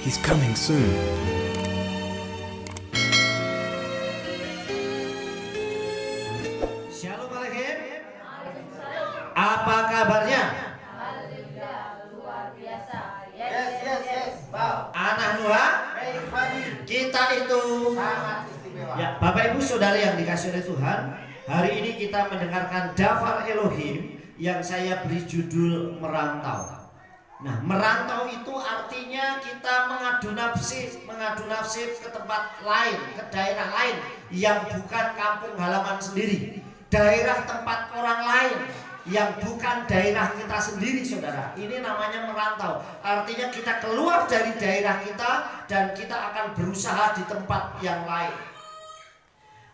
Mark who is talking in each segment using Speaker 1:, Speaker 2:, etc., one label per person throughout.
Speaker 1: He's coming soon.
Speaker 2: Shalom Alaikum. Apa kabarnya?
Speaker 3: Luar biasa.
Speaker 4: Yes. Wow.
Speaker 2: Anak Nuha,
Speaker 4: Baik, Fadi.
Speaker 2: kita itu
Speaker 4: Sangat istimewa.
Speaker 2: ya, Bapak Ibu Saudara yang dikasih oleh Tuhan, hari ini kita mendengarkan Dafar Elohim yang saya beri judul Merantau. Nah, merantau itu artinya kita mengadu nasib ke tempat lain, ke daerah lain yang bukan kampung halaman sendiri, daerah tempat orang lain yang bukan daerah kita sendiri, saudara. Ini namanya merantau. Artinya kita keluar dari daerah kita dan kita akan berusaha di tempat yang lain.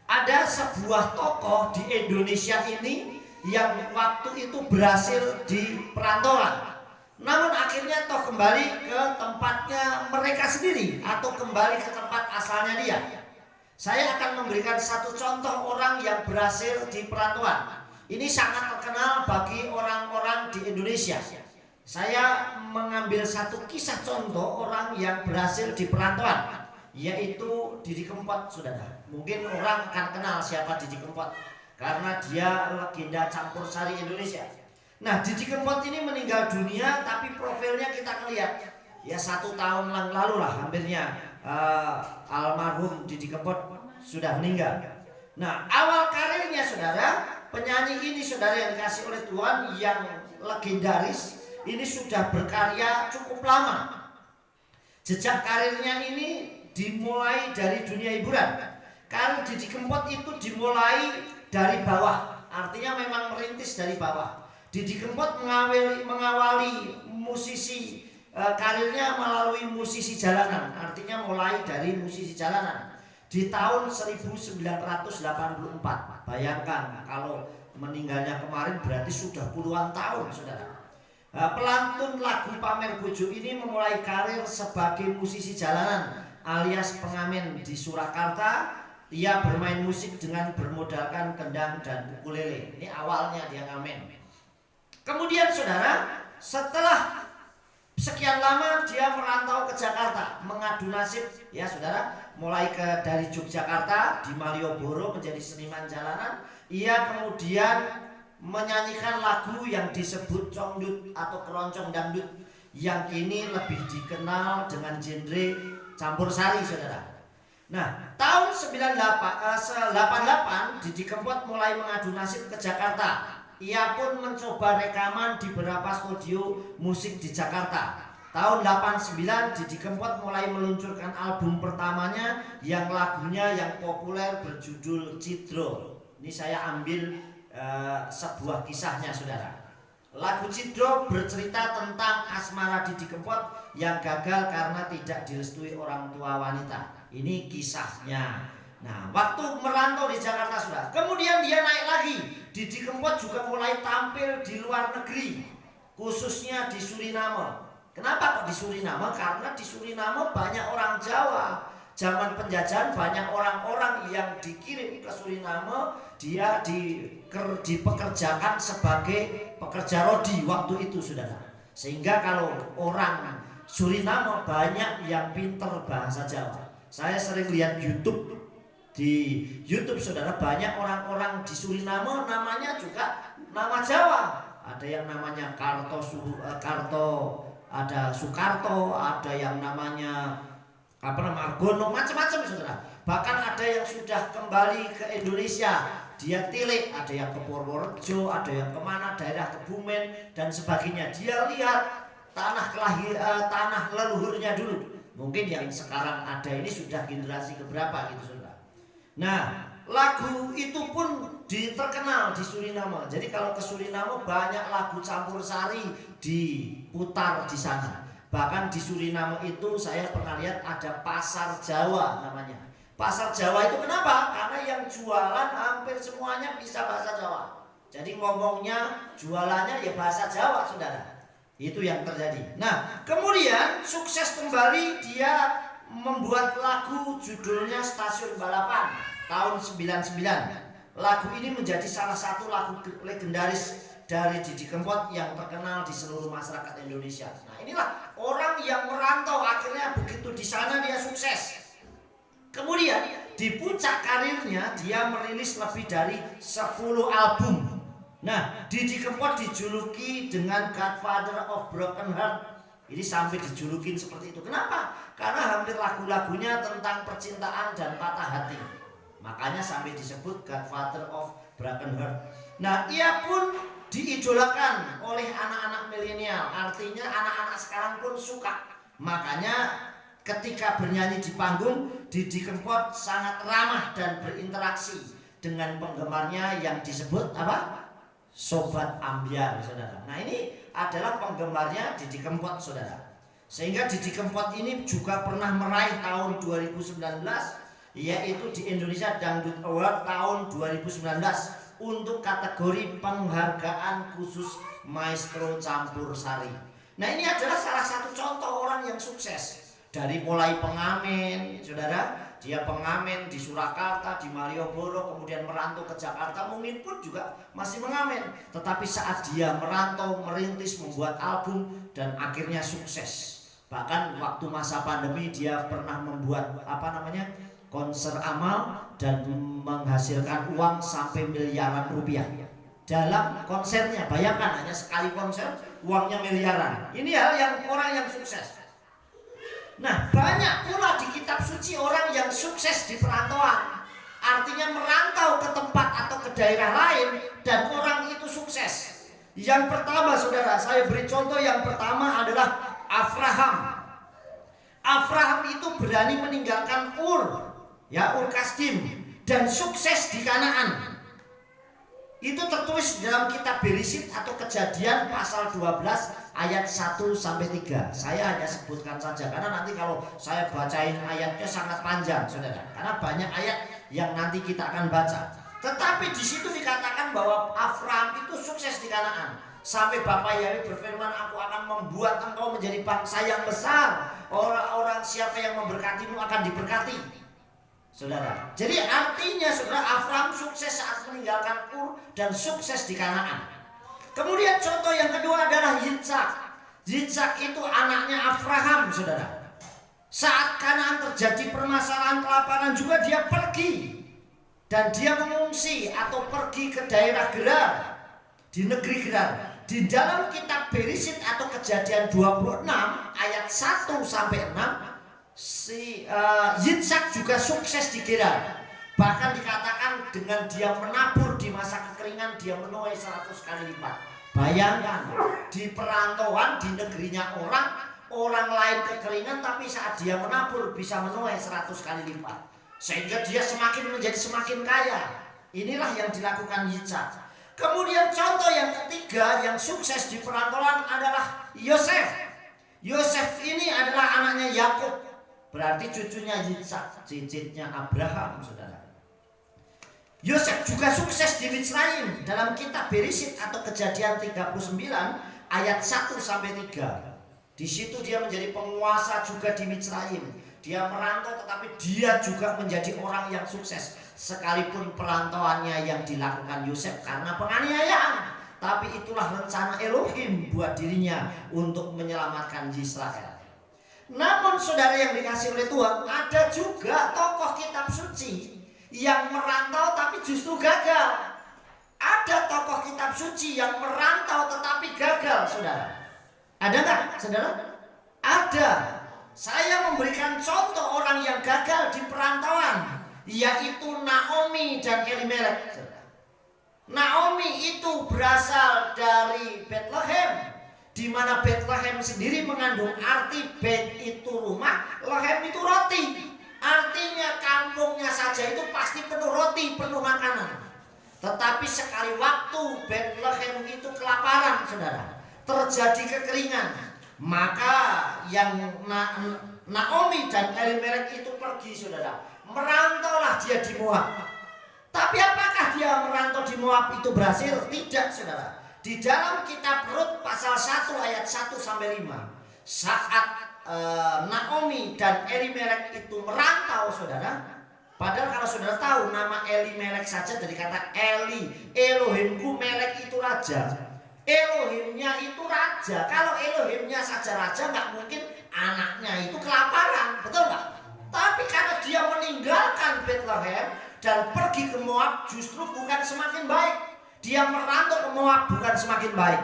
Speaker 2: Ada sebuah tokoh di Indonesia ini yang waktu itu berhasil di perantauan, namun akhirnya toh kembali ke tempatnya mereka sendiri atau kembali ke tempat asalnya dia. Saya akan memberikan satu contoh orang yang berhasil di perantauan. Ini sangat terkenal bagi orang-orang di Indonesia. Saya mengambil satu kisah contoh orang yang berhasil di perantauan, yaitu Didi Kempot, saudara. Mungkin orang akan kenal siapa Didi Kempot karena dia legenda campur sari Indonesia. Nah, Didi Kempot ini meninggal dunia, tapi profilnya kita ngelihat ya 1 tahun yang lalu lah hampirnya almarhum Didi Kempot sudah meninggal. Nah, awal karirnya, saudara, penyanyi ini, saudara yang dikasih oleh Tuhan, yang legendaris ini sudah berkarya cukup lama. Jejak karirnya ini dimulai dari dunia hiburan. Karir Didi Kempot itu dimulai dari bawah, artinya memang merintis dari bawah. Didi Kempot mengawali musisi karirnya melalui musisi jalanan, artinya mulai dari musisi jalanan di tahun 1984. Bayangkan kalau meninggalnya kemarin berarti sudah puluhan tahun, saudara. Pelantun lagu Pamer Bojo ini memulai karir sebagai musisi jalanan alias pengamen di Surakarta. Ia bermain musik dengan bermodalkan kendang dan ukulele. Ini awalnya dia ngamen. Kemudian, saudara, setelah sekian lama dia merantau ke Jakarta, mengadu nasib, ya saudara, mulai dari Yogyakarta di Malioboro menjadi seniman jalanan. Ia kemudian menyanyikan lagu yang disebut congdut atau keroncong dangdut, yang kini lebih dikenal dengan genre campur sari, saudara. Nah, tahun 1988 Didi Kempot mulai mengadu nasib ke Jakarta. Ia pun mencoba rekaman di beberapa studio musik di Jakarta. Tahun 89 Didi Kempot mulai meluncurkan album pertamanya yang lagunya yang populer berjudul Cidro. Ini saya ambil sebuah kisahnya, saudara. Lagu Cidro bercerita tentang asmara Didi Kempot yang gagal karena tidak direstui orang tua wanita. Ini kisahnya. Nah, waktu merantau di Jakarta, saudara, kemudian dia naik lagi. Didi Kempot juga mulai tampil di luar negeri, khususnya di Suriname. Kenapa kok di Suriname? Karena di Suriname banyak orang Jawa. Zaman penjajahan banyak orang-orang yang dikirim ke Suriname. Dia dipekerjakan sebagai pekerja rodi waktu itu, saudara. Sehingga kalau orang Suriname banyak yang pinter bahasa Jawa. Saya sering lihat di YouTube, saudara, banyak orang-orang di Suriname namanya juga nama Jawa. Ada yang namanya Karto, ada Soekarto, ada yang namanya Margono, macam-macam, saudara. Bahkan ada yang sudah kembali ke Indonesia, dia tilik, ada yang ke Purworejo, ada yang kemana, daerah Kebumen dan sebagainya. Dia lihat tanah leluhurnya dulu. Mungkin yang sekarang ada ini sudah generasi keberapa gitu, saudara. Nah, lagu itu pun terkenal di Suriname. Jadi kalau ke Suriname banyak lagu campur sari diputar di sana. Bahkan di Suriname itu saya pernah lihat ada pasar Jawa namanya. Pasar Jawa itu kenapa? Karena yang jualan hampir semuanya bisa bahasa Jawa. Jadi ngomongnya, jualannya ya bahasa Jawa, saudara. Itu yang terjadi. Nah, kemudian sukses kembali, dia membuat lagu judulnya Stasiun Balapan tahun 99. Lagu ini menjadi salah satu lagu legendaris dari Didi Kempot yang terkenal di seluruh masyarakat Indonesia. Nah, inilah orang yang merantau, akhirnya begitu di puncak karirnya dia merilis lebih dari 10 album. Nah, Didi Kempot dijuluki dengan Godfather of Broken Heart. Ini sampai dijulukin seperti itu. Kenapa? Karena hampir lagu-lagunya tentang percintaan dan patah hati. Makanya sampai disebut Godfather of Broken Heart. Nah, ia pun diidolakan oleh anak-anak milenial. Artinya anak-anak sekarang pun suka. Makanya ketika bernyanyi di panggung, Didi Kempot sangat ramah dan berinteraksi dengan penggemarnya yang disebut apa? Sobat Ambyar, saudara. Nah, ini adalah penggemarnya Didi Kempot, saudara. Sehingga Didi Kempot ini juga pernah meraih tahun 2019, yaitu di Indonesia Dangdut Award tahun 2019 untuk kategori penghargaan khusus Maestro Campur Sari. Nah, ini adalah salah satu contoh orang yang sukses. Dari mulai pengamen, saudara, dia pengamen di Surakarta, di Malioboro, kemudian merantau ke Jakarta, mungkin pun juga masih mengamen. Tetapi saat dia merantau, merintis, membuat album, dan akhirnya sukses. Bahkan waktu masa pandemi dia pernah membuat konser amal dan menghasilkan uang sampai miliaran rupiah dalam konsernya. Bayangkan, hanya sekali konser uangnya miliaran. Ini hal yang orang yang sukses. Nah, banyak pula di kitab suci orang yang sukses di perantauan. Artinya merantau ke tempat atau ke daerah lain dan orang itu sukses. Yang pertama, saudara, saya beri contoh. Yang pertama adalah Abraham. Abraham itu berani meninggalkan Ur Kasdim, dan sukses di Kanaan. Itu tertulis dalam kitab Bereshit atau Kejadian pasal 12 ayat 1 sampai 3. Saya hanya sebutkan saja karena nanti kalau saya bacain ayatnya sangat panjang, saudara. Karena banyak ayat yang nanti kita akan baca. Tetapi di situ dikatakan bahwa Abraham itu sukses di Kanaan. Sampai Bapa Yahweh berfirman, aku akan membuat engkau menjadi bangsa yang besar. Orang-orang siapa yang memberkatimu akan diberkati. Saudara, jadi artinya saudara, Abraham sukses saat meninggalkan Ur dan sukses di Kanaan. Kemudian contoh yang kedua adalah Yitzhak. Yitzhak itu anaknya Abraham, saudara. Saat Kanaan terjadi permasalahan kelaparan juga dia pergi. Dan dia mengungsi atau pergi ke daerah Gerar, di negeri Gerar. Di dalam kitab Bereshit atau Kejadian 26 ayat 1 sampai 6, Yitzhak juga sukses di Gerar. Bahkan dikatakan dengan dia menabur di masa kekeringan, dia menuai 100 kali lipat. Bayangkan, di perantauan di negerinya orang lain kekeringan, tapi saat dia menabur bisa menuai 100 kali lipat. Sehingga dia menjadi semakin kaya. Inilah yang dilakukan Yitzhak. Kemudian contoh yang ketiga yang sukses di perantauan adalah Yosef. Yosef ini adalah anaknya Yakub. Berarti cucunya Yitzhak, cicitnya Abraham, saudara. Yosef juga sukses di Mitsraim. Dalam kitab Bereshit atau Kejadian 39 ayat 1 sampai 3. Di situ dia menjadi penguasa juga di Mitsraim. Dia merantau tetapi dia juga menjadi orang yang sukses. Sekalipun perantauannya yang dilakukan Yosef karena penganiayaan, tapi itulah rencana Elohim buat dirinya untuk menyelamatkan Israel. Namun saudara yang dikasih oleh Tuhan, ada juga tokoh kitab suci yang merantau tapi justru gagal. Ada tokoh kitab suci yang merantau tetapi gagal, saudara. Ada nggak, saudara? Ada. Saya memberikan contoh orang yang gagal di perantauan, yaitu Naomi dan Elimelek. Naomi itu berasal dari Bethlehem, di mana Bethlehem sendiri mengandung arti Bet itu rumah, Lehem itu roti. Artinya kampungnya saja itu pasti penuh roti, penuh makanan. Tetapi sekali waktu Bethlehem itu kelaparan, saudara, terjadi kekeringan. Maka yang Naomi dan Elimelek itu pergi, saudara. Merantaulah dia di Moab. Tapi apakah dia merantau di Moab itu berhasil? Tidak, saudara. Di dalam kitab Rut pasal 1 ayat 1 sampai 5, saat Naomi dan Elimelek itu merantau, saudara. Padahal kalau saudara tahu nama Elimelek saja dari kata Eli, Elohimku, Melek itu raja. Elohimnya itu raja. Kalau Elohimnya saja raja, nggak mungkin anaknya itu kelaparan, betul nggak? Tapi karena dia meninggalkan Bethlehem Bethlehem dan pergi ke Moab justru bukan semakin baik. Dia merantau ke Moab bukan semakin baik.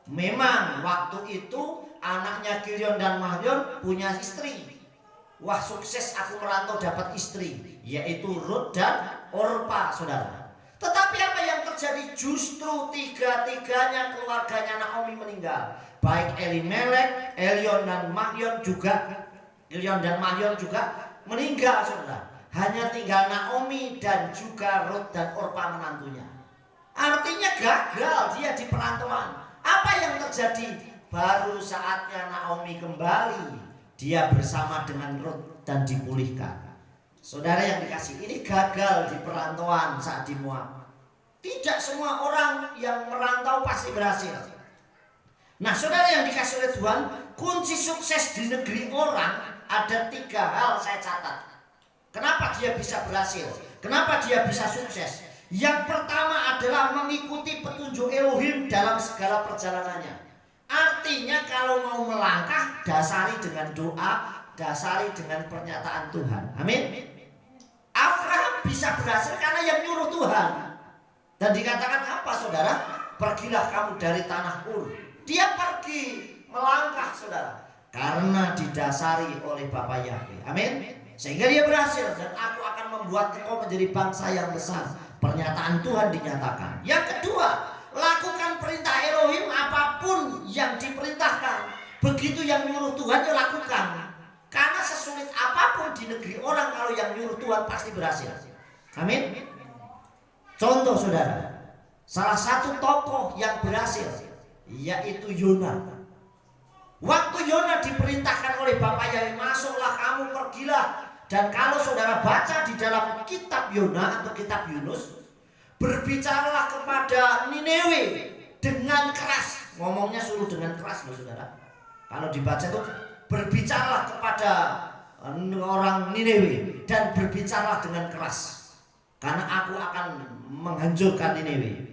Speaker 2: Memang waktu itu anaknya Kilion dan Mahlon punya istri. Wah, sukses aku merantau dapat istri, yaitu Rut dan Orpa, saudara. Tetapi apa yang terjadi? Justru tiga-tiganya keluarganya Naomi meninggal. Baik Elimelek, Kilion dan Mahlon juga meninggal, saudara. Hanya tinggal Naomi dan juga Rut dan Orpa menantunya. Artinya gagal dia di perantauan. Apa yang terjadi? Baru saatnya Naomi kembali, dia bersama dengan Rut dan dipulihkan. Saudara yang dikasih, ini gagal di perantauan saat di Moab. Tidak semua orang yang merantau pasti berhasil. Nah, saudara yang dikasih oleh Tuhan, kunci sukses di negeri orang ada 3 hal saya catat. Kenapa dia bisa berhasil? Kenapa dia bisa sukses? Yang pertama adalah mengikuti petunjuk Elohim dalam segala perjalanannya. Artinya kalau mau melangkah, dasari dengan doa, dasari dengan pernyataan Tuhan. Amin. Abraham bisa berhasil karena yang nyuruh Tuhan. Dan dikatakan apa, saudara? Pergilah kamu dari tanah Ur. Dia pergi melangkah, saudara, karena didasari oleh Bapa Yahweh. Amin. Sehingga dia berhasil. Dan aku akan membuat engkau menjadi bangsa yang besar. Pernyataan Tuhan dinyatakan. Yang kedua, lakukan perintah Elohim apapun yang diperintahkan. Begitu yang nyuruh Tuhan ya lakukan. Karena sesulit apapun di negeri orang, kalau yang nyuruh Tuhan pasti berhasil. Amin. Contoh, saudara, salah satu tokoh yang berhasil yaitu Yona. Waktu Yona diperintahkan oleh Bapa Yahweh, masuklah kamu, pergilah. Dan kalau saudara baca di dalam kitab Yona atau kitab Yunus, berbicaralah kepada Niniwe dengan keras. Ngomongnya suruh dengan keras loh, saudara. Kalau dibaca itu berbicaralah kepada orang Niniwe dan berbicaralah dengan keras, karena aku akan menghancurkan Niniwe.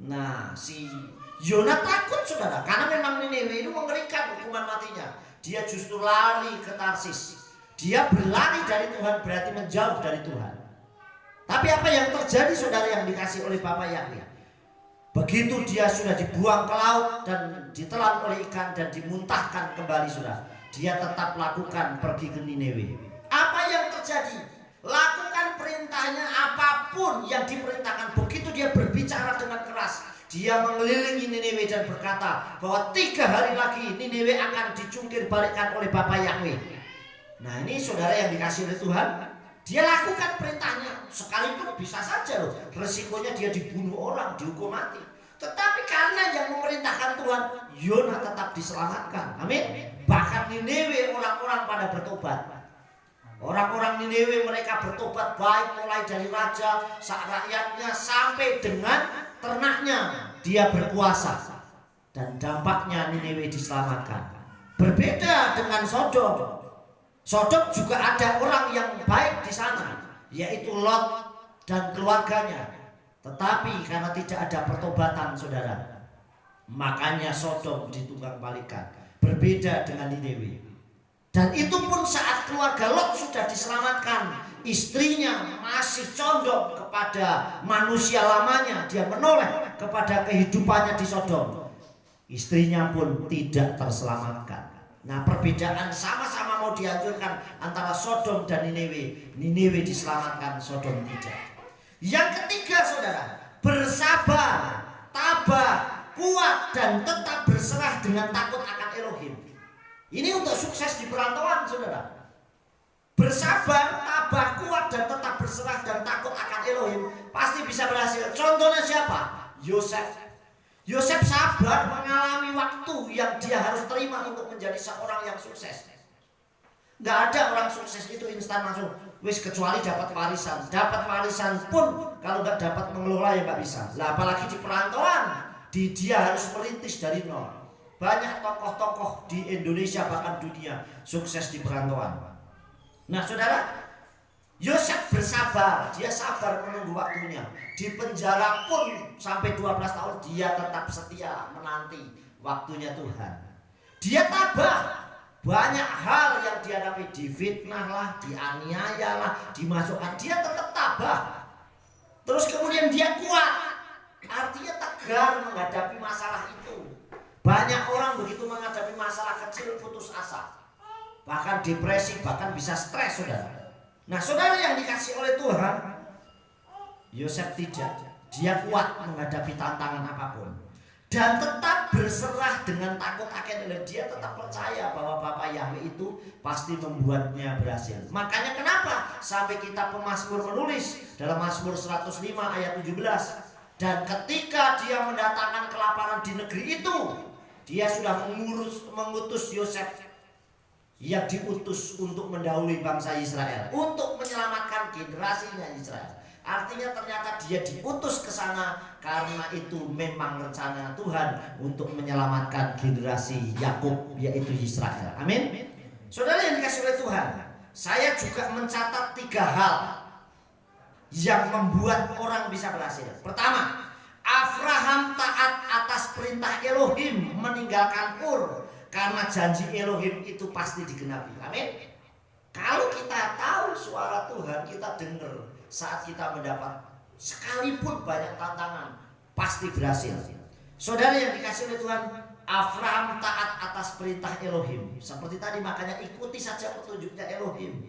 Speaker 2: Nah, si Yona takut, saudara, karena memang Niniwe itu mengerikan hukuman matinya. Dia justru lari ke Tarsis. Dia berlari dari Tuhan, berarti menjauh dari Tuhan. Tapi apa yang terjadi, saudara yang dikasih oleh Bapa Yahweh? Begitu dia sudah dibuang ke laut dan ditelan oleh ikan dan dimuntahkan kembali, saudara, dia tetap lakukan pergi ke Niniwe. Apa yang terjadi? Lakukan perintahnya apapun yang diperintahkan. Begitu dia berbicara dengan keras, dia mengelilingi Niniwe dan berkata bahwa 3 hari lagi Niniwe akan dicungkir balikkan oleh Bapa Yahweh. Nah, ini saudara yang dikasih oleh Tuhan, dia lakukan perintahnya. Sekalipun bisa saja loh, resikonya dia dibunuh orang, dihukum mati. Tetapi karena yang memerintahkan Tuhan, Yona tetap diselamatkan. Amin. Bahkan Niniwe orang-orang pada bertobat. Orang-orang Niniwe mereka bertobat, baik mulai dari raja, rakyatnya sampai dengan ternaknya. Dia berpuasa dan dampaknya Niniwe diselamatkan. Berbeda dengan Sodom. Sodom juga ada orang yang baik di sana, yaitu Lot dan keluarganya. Tetapi karena tidak ada pertobatan, saudara, makanya Sodom ditunggang balikan. Berbeda dengan Niniwe. Dan itu pun saat keluarga Lot sudah diselamatkan, istrinya masih condong kepada manusia lamanya. Dia menoleh kepada kehidupannya di Sodom. Istrinya pun tidak terselamatkan. Nah, perbedaan sama-sama mau dihancurkan antara Sodom dan Niniwe. Niniwe diselamatkan, Sodom tidak. Yang ketiga, saudara, bersabar, tabah, kuat, dan tetap berserah dengan takut akan Elohim. Ini untuk sukses di perantauan, saudara. Bersabar, tabah, kuat, dan tetap berserah dan takut akan Elohim pasti bisa berhasil. Contohnya siapa? Yosef. Yosef sabar mengalami waktu yang dia harus terima untuk menjadi seorang yang sukses. Gak ada orang sukses itu instan langsung, wis, kecuali dapat warisan. Dapat warisan pun kalau gak dapat mengelola ya gak bisa. Lah apalagi di perantauan, dia harus merintis dari nol. Banyak tokoh-tokoh di Indonesia bahkan dunia sukses di perantauan. Nah, saudara, Yosef bersabar, dia sabar menunggu waktunya. Di penjara pun sampai 12 tahun dia tetap setia menanti waktunya Tuhan. Dia tabah, Banyak hal yang dihadapi, difitnah lah, dianiaya lah, dimasukkan, dia tetap tabah. Terus kemudian dia kuat, artinya tegar menghadapi masalah itu. Banyak orang begitu menghadapi masalah kecil putus asa, bahkan depresi, bahkan bisa stres, saudara. Nah, saudara yang dikasih oleh Tuhan, Yosef tidak, dia kuat menghadapi tantangan apapun dan tetap berserah dengan takut akan Allah. Dia tetap percaya bahwa Bapa Yahweh itu pasti membuatnya berhasil. Makanya kenapa sampai kita pemazmur menulis dalam Mazmur 105 ayat 17, dan ketika dia mendatangkan kelaparan di negeri itu, dia sudah mengutus Yosef yang diutus untuk mendahului bangsa Israel, untuk menyelamatkan generasinya Israel. Artinya ternyata dia diutus ke sana karena itu memang rencana Tuhan untuk menyelamatkan generasi Yakub, yaitu Israel. Amin. Saudara yang dikasih oleh Tuhan, saya juga mencatat 3 hal yang membuat orang bisa berhasil. Pertama, Abraham taat atas perintah Elohim meninggalkan Ur karena janji Elohim itu pasti digenapi. Amin. Kalau kita tahu suara Tuhan, kita dengar saat kita mendapat sekalipun banyak tantangan, pasti berhasil. Saudara yang dikasih oleh Tuhan, Abraham taat atas perintah Elohim. Seperti tadi, makanya ikuti saja petunjuknya Elohim.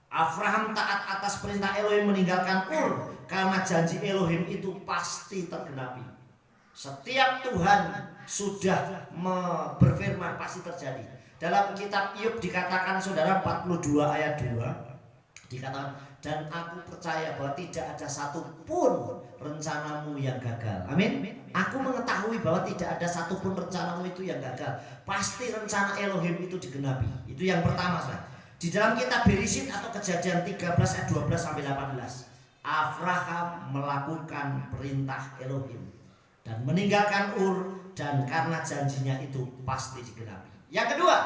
Speaker 2: Abraham taat atas perintah Elohim meninggalkan Ur karena janji Elohim itu pasti tergenapi. Setiap Tuhan sudah berfirman pasti terjadi. Dalam kitab Iyyub dikatakan, saudara, 42 ayat 2 dikatakan, dan aku percaya bahwa tidak ada satupun rencanamu yang gagal. Amin. Aku mengetahui bahwa tidak ada satupun rencanamu itu yang gagal. Pasti rencana Elohim itu digenapi. Itu yang pertama, saudara. Di dalam kitab Bereshit atau Kejadian 13 ayat 12 sampai 18, Abraham melakukan perintah Elohim dan meninggalkan Ur, dan karena janjinya itu pasti digenapi. Yang kedua,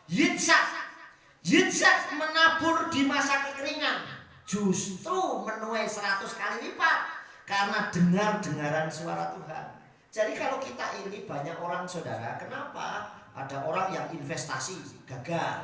Speaker 2: Yitzhak menabur di masa kekeringan, justru menuai 100 kali lipat karena dengaran suara Tuhan. Jadi kalau kita ini banyak orang, saudara, kenapa ada orang yang investasi gagal?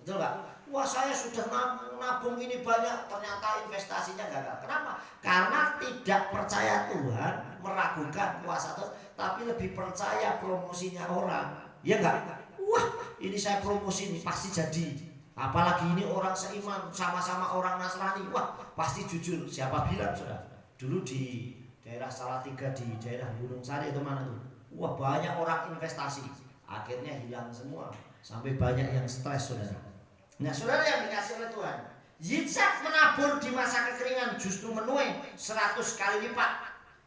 Speaker 2: Betul nggak? Wah, saya sudah nabung ini banyak, ternyata investasinya gagal. Kenapa? Karena tidak percaya Tuhan, meragukan kuasa Tuhan, tapi lebih percaya promosinya orang. Ya enggak? Wah, ini saya promosi ini pasti jadi. Apalagi ini orang seiman, sama-sama orang Nasrani. Wah, pasti jujur. Siapa bilang, saudara? Dulu di daerah Salatiga, di daerah Gunung Sari itu mana tuh? Wah, banyak orang investasi. Akhirnya hilang semua. Sampai banyak yang stres, saudara. Nah, saudara yang dikasih oleh Tuhan, Yitzhak menabur di masa kekeringan, justru menuai 100 kali lipat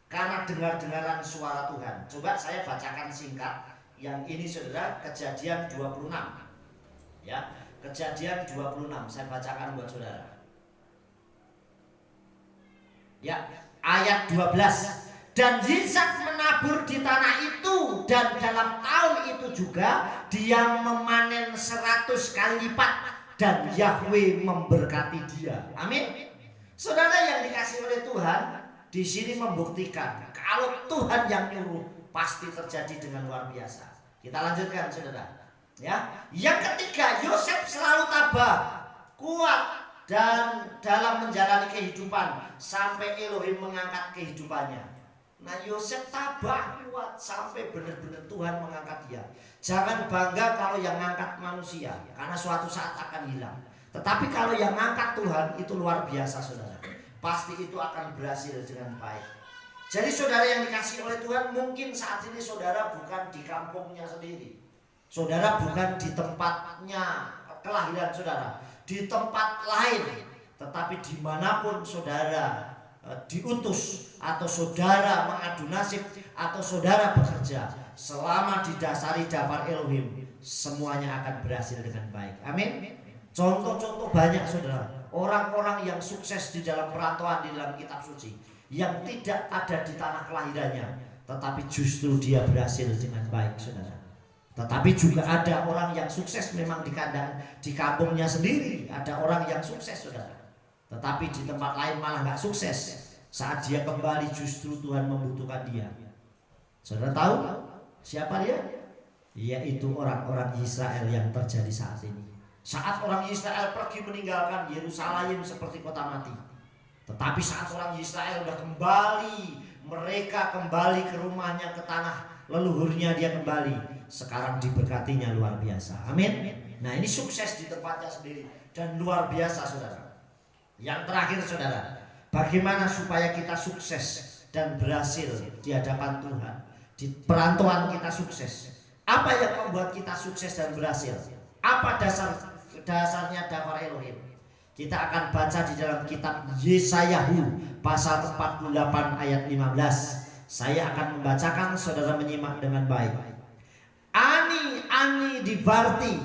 Speaker 2: karena dengar-dengaran suara Tuhan. Coba saya bacakan singkat. Yang ini, saudara, Kejadian 26. Ya, Kejadian 26 saya bacakan buat saudara. Ya, ayat 12. Dan Yitzhak menabur di tanah itu, dan dalam tahun itu juga dia memanen 100 kali lipat, dan Yahweh memberkati dia. Amin. Saudara yang dikasih oleh Tuhan, di sini membuktikan kalau Tuhan yang nyuruh pasti terjadi dengan luar biasa. Kita lanjutkan, saudara. Ya, yang ketiga, Yosef selalu tabah, kuat, dan dalam menjalani kehidupan sampai Elohim mengangkat kehidupannya. Nah, Yosef tabah, kuat, sampai benar-benar Tuhan mengangkat dia. Jangan bangga kalau yang ngangkat manusia, karena suatu saat akan hilang. Tetapi kalau yang ngangkat Tuhan itu luar biasa, saudara. Pasti itu akan berhasil dengan baik. Jadi saudara yang dikasih oleh Tuhan, mungkin saat ini saudara bukan di kampungnya sendiri. Saudara bukan di tempatnya kelahiran saudara, di tempat lain. Tetapi dimanapun saudara diutus, atau saudara mengadu nasib, atau saudara bekerja, selama didasari daftar Elohim, semuanya akan berhasil dengan baik. Amin. Contoh-contoh banyak, saudara. Orang-orang yang sukses di dalam perantauan di dalam kitab suci, yang tidak ada di tanah kelahirannya, tetapi justru dia berhasil dengan baik, saudara. Tetapi juga ada orang yang sukses memang di kandang, di kampungnya sendiri. Ada orang yang sukses, saudara, tetapi di tempat lain malah gak sukses. Saat dia kembali justru Tuhan membutuhkan dia. Saudara tahu siapa dia? yaitu orang-orang Israel yang terjadi saat ini. Saat orang Israel pergi meninggalkan Yerusalem seperti kota mati. Tetapi saat orang Israel sudah kembali, mereka kembali ke rumahnya, ke tanah leluhurnya dia kembali. Sekarang diberkatinya luar biasa. Amin. Nah, ini sukses di tempatnya sendiri dan luar biasa, saudara. Yang terakhir, saudara, bagaimana supaya kita sukses dan berhasil di hadapan Tuhan, di perantauan kita sukses? Apa yang membuat kita sukses dan berhasil? Apa dasarnya dafar Elohim? Kita akan baca di dalam kitab Yesayahu pasal 48 ayat 15. Saya akan membacakan, saudara menyimak dengan baik. Ani divarti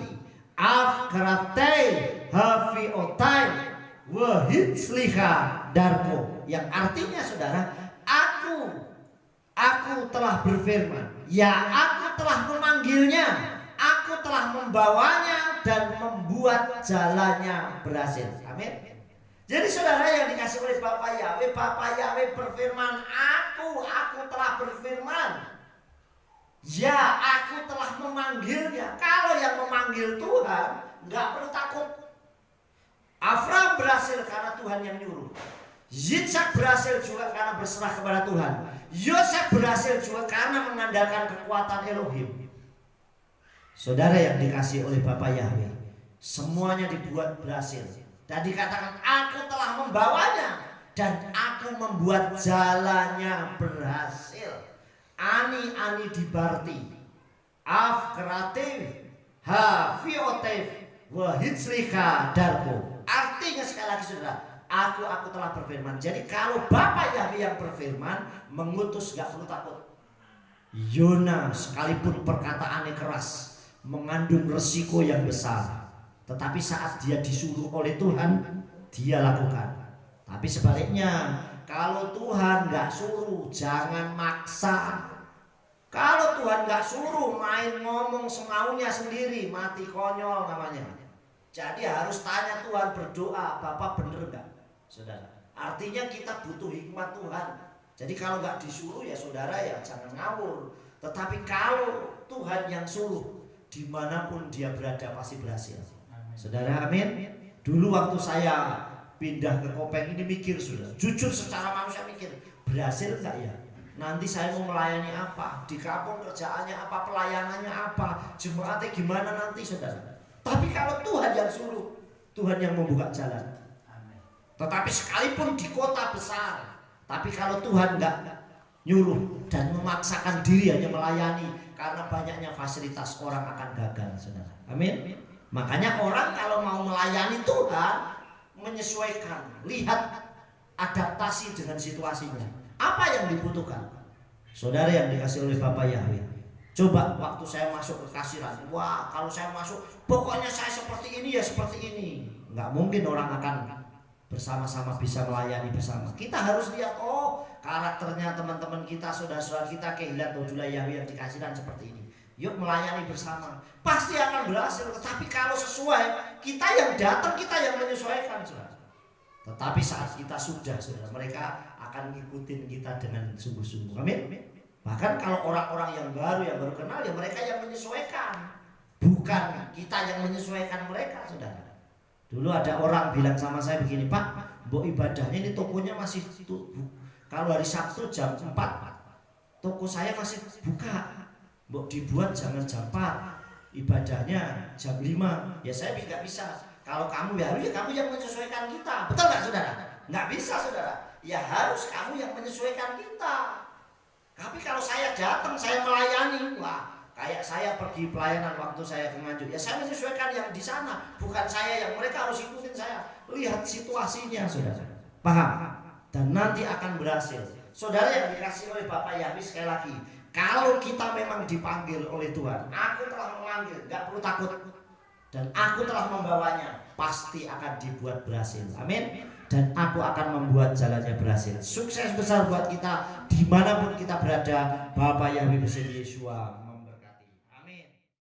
Speaker 2: afkaratei hafiotai wahitsliha darko. Yang artinya, saudara, aku telah berfirman, ya aku telah memanggilnya, aku telah membawanya dan membuat jalannya berhasil. Amin. Jadi saudara yang dikasih oleh Bapak Yahweh berfirman, aku telah berfirman, ya aku telah memanggilnya. Kalau yang memanggil Tuhan nggak perlu takut. Abraham berhasil karena Tuhan yang nyuruh. Yitzhak berhasil juga karena berserah kepada Tuhan. Yosef berhasil juga karena mengandalkan kekuatan Elohim. Saudara yang dikasih oleh Bapak Yahweh, semuanya dibuat berhasil. Dan dikatakan, aku telah membawanya dan aku membuat jalannya berhasil. Ani dibarti afkrativ hafiotev wahitsliha darko. Artinya sekali lagi, saudara, aku telah berfirman. Jadi kalau Bapak Yahweh yang berfirman, mengutus gak perlu takut. Yona sekalipun perkataannya keras, mengandung resiko yang besar, tetapi saat dia disuruh oleh Tuhan, dia lakukan. Tapi sebaliknya, kalau Tuhan gak suruh, jangan maksa. Kalau Tuhan gak suruh, main ngomong semaunya sendiri, mati konyol namanya. Jadi harus tanya Tuhan, berdoa, Bapak bener gak, saudara? Artinya kita butuh hikmat Tuhan. Jadi kalau gak disuruh ya saudara ya jangan ngawur. Tetapi kalau Tuhan yang suruh, dimanapun dia berada pasti berhasil. Saudara, amin. Dulu waktu saya pindah ke Kopeng ini mikir, saudara, jujur secara manusia mikir, berhasil gak ya? Nanti saya mau melayani apa? Di kampung kerjaannya apa? Pelayanannya apa? Jemaatnya gimana nanti, saudara? Tapi kalau Tuhan yang suruh, Tuhan yang membuka jalan. Tetapi sekalipun di kota besar, tapi kalau Tuhan nggak nyuruh dan memaksakan diri hanya melayani, karena banyaknya fasilitas, orang akan gagal, saudara. Amin. Makanya orang kalau mau melayani Tuhan, menyesuaikan, lihat adaptasi dengan situasinya. Apa yang dibutuhkan? Saudara yang dikasih oleh Bapak Yahweh, coba waktu saya masuk ke kasiran, wah kalau saya masuk pokoknya saya seperti ini ya seperti ini. Nggak mungkin orang akan bersama-sama bisa melayani bersama. Kita harus lihat, oh karakternya teman-teman kita, saudara-saudara kita, Kehilat Dojula Yahweh yang dikasihkan seperti ini. Yuk melayani bersama, pasti akan berhasil. Tetapi kalau sesuai, kita yang datang, kita yang menyesuaikan, saudara. Tetapi saat kita sudah, saudara, mereka akan ngikutin kita dengan sungguh-sungguh. Amin. Bahkan kalau orang-orang yang baru kenal, ya mereka yang menyesuaikan, bukan kita yang menyesuaikan mereka, saudara. Dulu ada orang bilang sama saya begini, Pak, mbok ibadahnya ini tokonya masih tutup. Kalau hari Sabtu jam 4, toko saya masih buka. Mbok dibuat jangan jam 4, ibadahnya jam 5. Ya saya nggak bisa. Kalau kamu ya harusnya kamu yang menyesuaikan kita. Betul nggak, saudara? Nggak bisa, saudara. Ya harus kamu yang menyesuaikan kita. Tapi kalau saya datang, saya melayani, wah, kayak saya pergi pelayanan waktu saya ke Nganjuk, ya saya menyesuaikan yang di sana, bukan saya yang mereka harus ikutin saya. Lihat situasinya, saudara. Paham? Dan nanti akan berhasil. Saudara yang dikasih oleh Bapak Yahweh, sekali lagi, kalau kita memang dipanggil oleh Tuhan, aku telah memanggil, gak perlu takut, dan aku telah membawanya, pasti akan dibuat berhasil. Amin. Dan aku akan membuat jalannya berhasil. Sukses besar buat kita dimanapun kita berada. Bapak Yahweh bersedia Yesua.